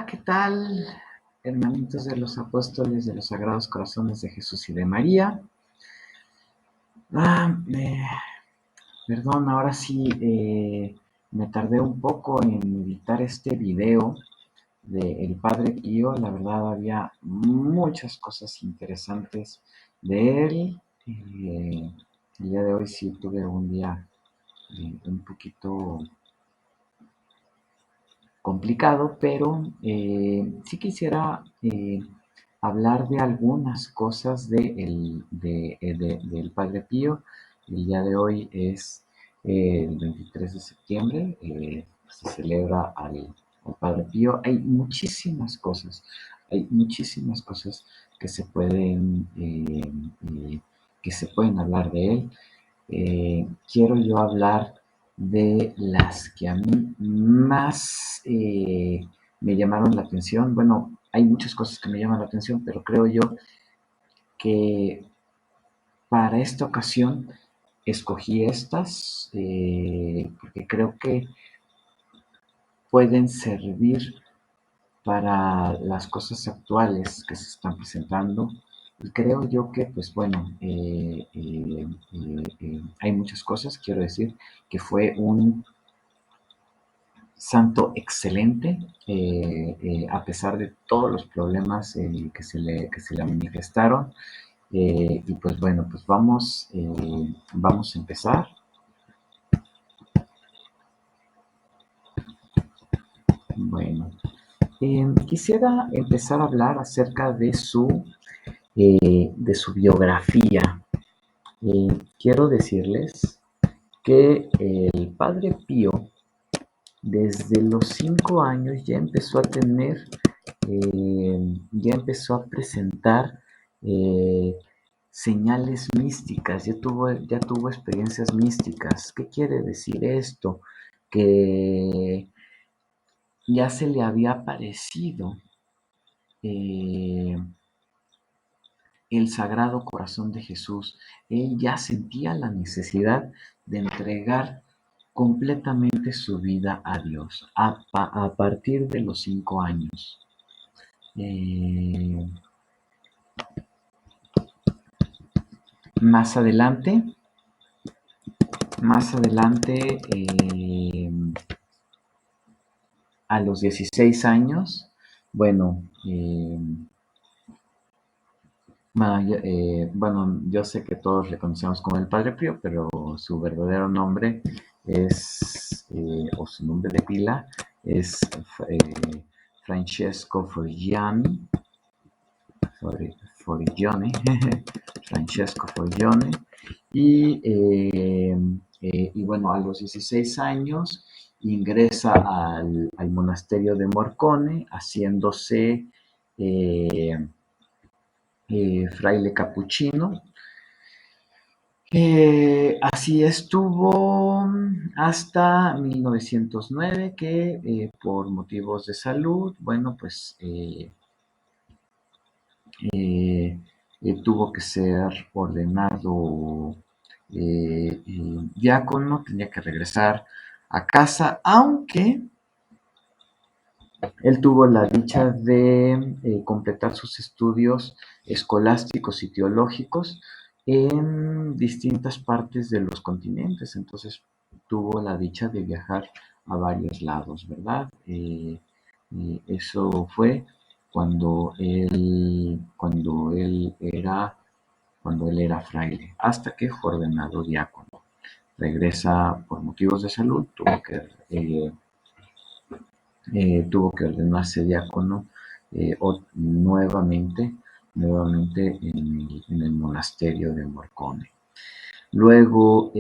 ¿qué tal, hermanitos de los apóstoles de los Sagrados Corazones de Jesús y de María? Ah, perdón, ahora sí me tardé un poco en editar este video del Padre Pío. La verdad había muchas cosas interesantes de él. El día de hoy sí tuve un día un poquito complicado, pero sí quisiera hablar de algunas cosas del Padre Pío. El día de hoy es el 23 de septiembre, se celebra al Padre Pío. Hay muchísimas cosas que se pueden, que se pueden hablar de él. Quiero yo hablar de las que a mí más me llamaron la atención. Bueno, hay muchas cosas que me llaman la atención, pero creo yo que para esta ocasión escogí estas porque creo que pueden servir para las cosas actuales que se están presentando. Y creo yo que, pues bueno, hay muchas cosas. Quiero decir que fue un santo excelente, a pesar de todos los problemas que se le manifestaron. Y pues bueno, pues vamos a empezar. Bueno, quisiera empezar a hablar acerca de su biografía. Quiero decirles que el Padre Pío desde los 5 años ya empezó a presentar señales místicas, ya tuvo experiencias místicas. ¿Qué quiere decir esto? Que ya se le había aparecido eh, el Sagrado Corazón de Jesús. Él ya sentía la necesidad de entregar completamente su vida a Dios a partir de los 5 años. Más adelante, a los 16 años, bueno, bueno, yo sé que todos le conocemos como el Padre Pío, pero su verdadero nombre es, o su nombre de pila, es Francesco Forgione, Francesco Forgione, y bueno, a los 16 años ingresa al monasterio de Morcone, haciéndose fraile capuchino. Así estuvo hasta 1909, que por motivos de salud, bueno, pues tuvo que ser ordenado diácono, tenía que regresar a casa, aunque él tuvo la dicha de completar sus estudios escolásticos y teológicos en distintas partes de los continentes. Entonces tuvo la dicha de viajar a varios lados, ¿verdad? Eso fue cuando él era fraile, hasta que fue ordenado diácono. Regresa por motivos de salud, tuvo que ordenarse diácono nuevamente en el monasterio de Morcone. Luego,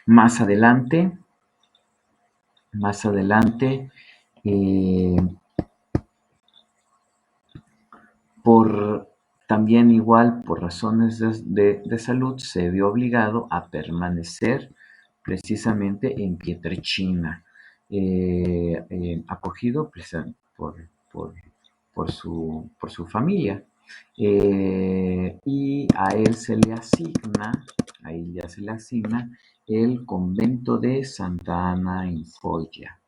más adelante, eh, también igual por razones de salud, se vio obligado a permanecer precisamente en Pietrelcina, acogido por, por, por su familia. Y a él ya se le asigna el convento de Santa Ana in Foggia.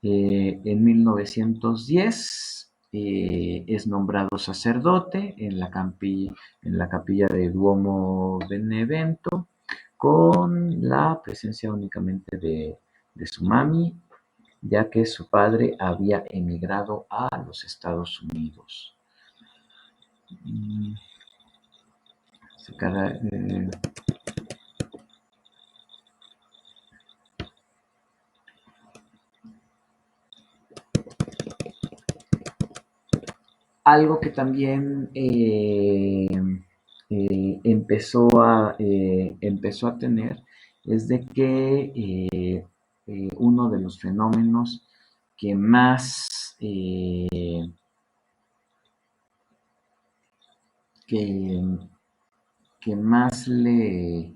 En 1910 es nombrado sacerdote en la capilla de Duomo Benevento, con la presencia únicamente de su mami, ya que su padre había emigrado a los Estados Unidos. Algo que también empezó a tener es de que uno de los fenómenos que más, que, que más le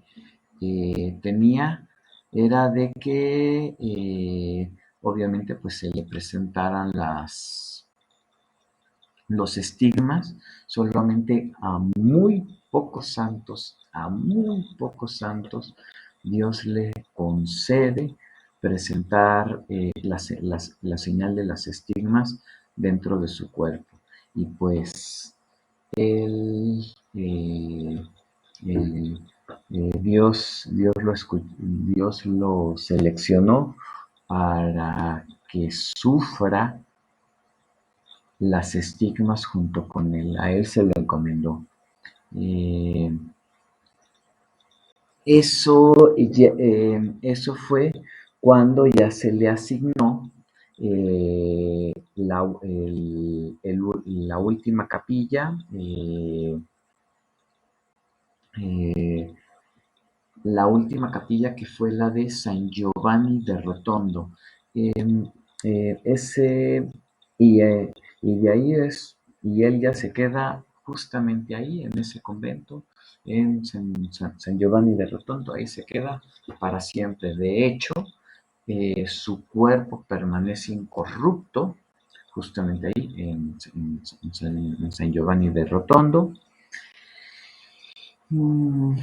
tenía era de que obviamente pues se le presentaran los estigmas solamente a muy pocos santos, Dios le concede presentar la señal de las estigmas dentro de su cuerpo. Y pues él, eh, Dios lo seleccionó para que sufra las estigmas junto con él. A él se lo encomendó. Eh, eso fue cuando ya se le asignó la última capilla, eh, que fue la de San Giovanni de Rotondo. Eh, ese, y, eh, y de ahí y él ya se queda justamente ahí, en ese convento, en San Giovanni de Rotondo, ahí se queda para siempre. De hecho, su cuerpo permanece incorrupto, justamente ahí, en San Giovanni de Rotondo. Mm,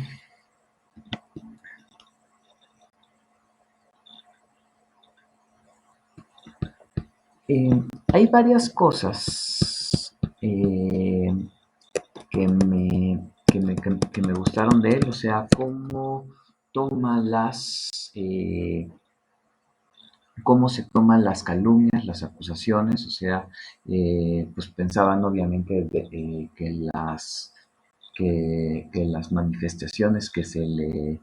hay varias cosas que me gustaron de él, o sea, cómo toma cómo se toman las calumnias, las acusaciones, o sea, pues pensaban obviamente que las manifestaciones que se le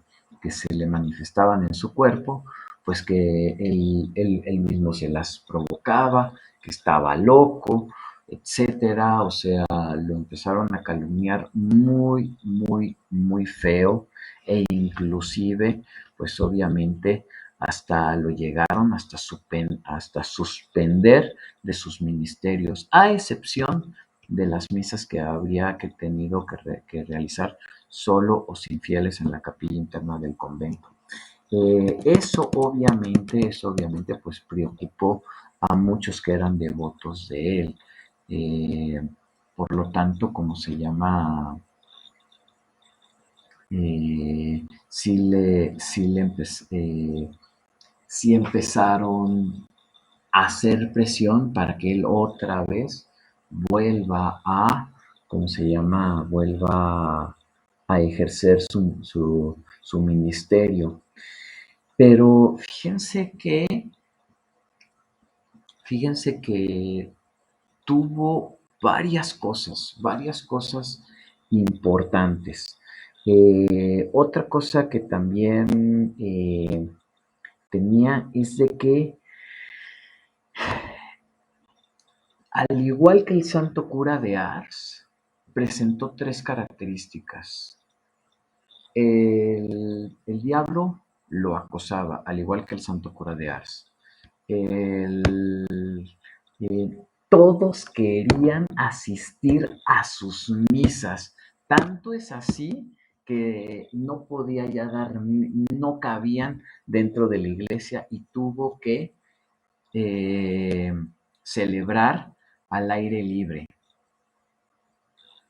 manifestaban en su cuerpo, pues que él mismo se las provocaba, que estaba loco, etcétera. O sea, lo empezaron a calumniar muy, muy, muy feo, e inclusive, pues obviamente hasta lo llegaron hasta suspender de sus ministerios, a excepción de las misas que habría tenido que realizar solo o sin fieles en la capilla interna del convento. Eso obviamente pues preocupó a muchos que eran devotos de él. Eh, por lo tanto, como se llama, sí empezaron a hacer presión para que él otra vez vuelva a, ¿cómo se llama? Vuelva a ejercer su ministerio. Pero fíjense que tuvo varias cosas importantes. Otra cosa que también tenía es de que, al igual que el santo cura de Ars, presentó tres características. El diablo lo acosaba, al igual que el santo cura de Ars. El, Todos querían asistir a sus misas. Tanto es así que no podía ya no cabían dentro de la iglesia y tuvo que eh, celebrar al aire libre.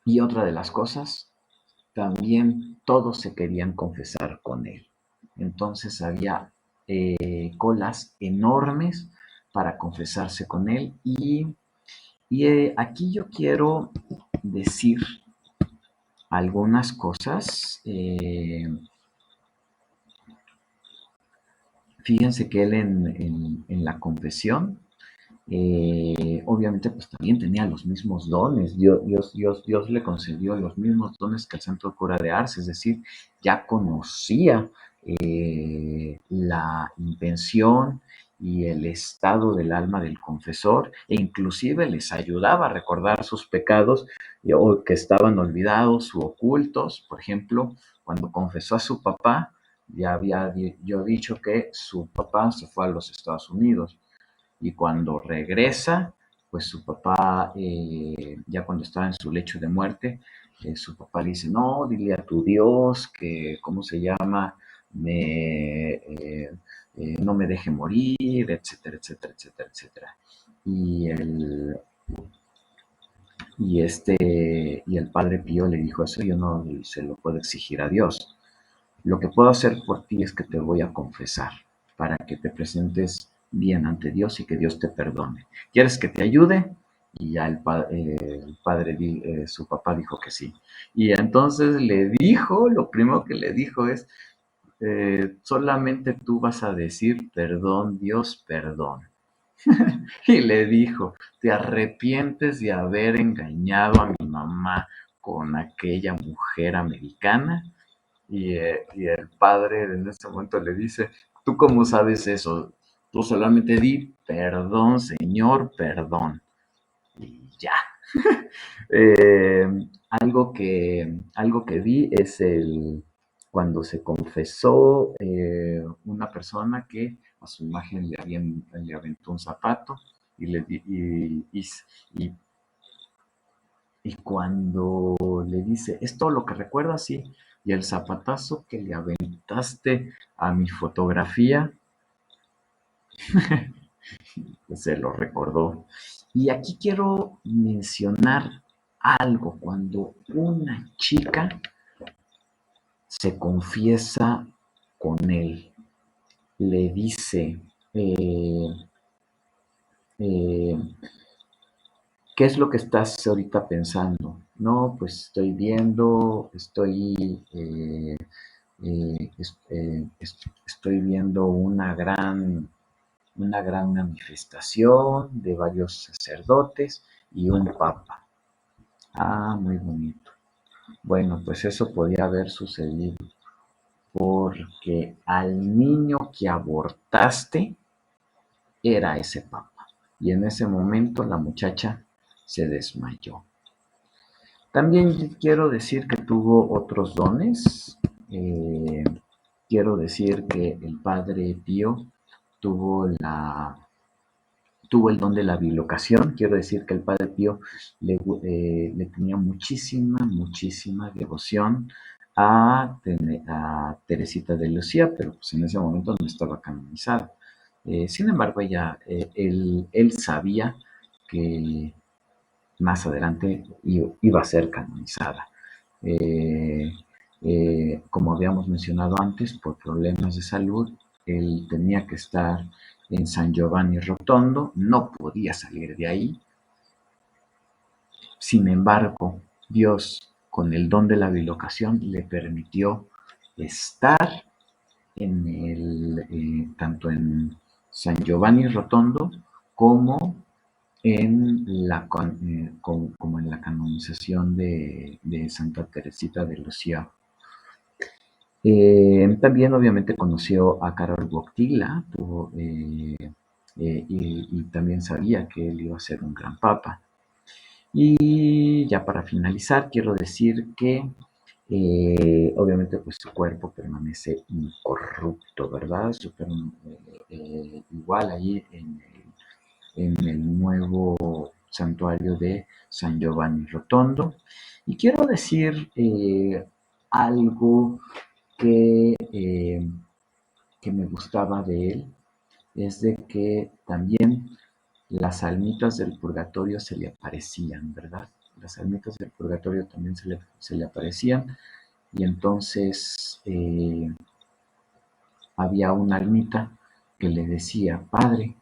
Y otra de las cosas, también todos se querían confesar con él. Entonces había colas enormes para confesarse con él. Y aquí yo quiero decir algunas cosas. Fíjense que él en la confesión, obviamente pues también tenía los mismos dones. Dios le concedió los mismos dones que el santo cura de Ars, es decir, ya conocía la intención y el estado del alma del confesor, e inclusive les ayudaba a recordar sus pecados o que estaban olvidados u ocultos. Por ejemplo, cuando confesó a su papá, ya había yo dicho que su papá se fue a los Estados Unidos, y cuando regresa, pues su papá, ya cuando estaba en su lecho de muerte, su papá le dice, no, dile a tu Dios que, ¿cómo se llama? No me deje morir, etcétera, etcétera, etcétera, etcétera. Y el padre Pío le dijo, eso yo no se lo puedo exigir a Dios. Lo que puedo hacer por ti es que te voy a confesar para que te presentes bien ante Dios y que Dios te perdone. ¿Quieres que te ayude? Y ya el padre, su papá dijo que sí. Y entonces le dijo, lo primero que le dijo es, solamente tú vas a decir, perdón Dios, perdón. Y le dijo, ¿te arrepientes de haber engañado a mi mamá con aquella mujer americana? Y el padre en ese momento le dice, ¿tú cómo sabes eso? Tú solamente di, perdón, Señor, perdón. Y ya. Eh, algo que vi es cuando se confesó una persona que a su imagen le aventó un zapato y, le, y, y cuando le dice, ¿es todo lo que recuerdas? Sí. Y el zapatazo que le aventaste a mi fotografía, pues se lo recordó. Y aquí quiero mencionar algo, cuando una chica se confiesa con él, le dice, eh, eh, ¿qué es lo que estás ahorita pensando? No, pues estoy viendo, estoy viendo una gran manifestación de varios sacerdotes y un papa. Ah, muy bonito. Bueno, pues eso podía haber sucedido porque al niño que abortaste era ese papa. Y en ese momento la muchacha se desmayó. También quiero decir que tuvo otros dones. Eh, quiero decir que el padre Pío tuvo tuvo el don de la bilocación. Quiero decir que el padre Pío le tenía muchísima, muchísima devoción a Teresita de Lucía, pero pues en ese momento no estaba canonizada. Sin embargo, él sabía que más adelante iba a ser canonizada. Eh, como habíamos mencionado antes, por problemas de salud, él tenía que estar en San Giovanni Rotondo, no podía salir de ahí. Sin embargo, Dios, con el don de la bilocación, le permitió estar tanto en San Giovanni Rotondo como como en la canonización de Santa Teresita de Lucía. También obviamente conoció a Karol Wojtyla, y también sabía que él iba a ser un gran papa. Y ya para finalizar, quiero decir que obviamente pues su cuerpo permanece incorrupto, ¿verdad? Igual ahí en el nuevo santuario de San Giovanni Rotondo. Y quiero decir algo que me gustaba de él, es de que también las almitas del purgatorio se le aparecían, ¿verdad? Las almitas del purgatorio también se le aparecían, y entonces había una almita que le decía, Padre,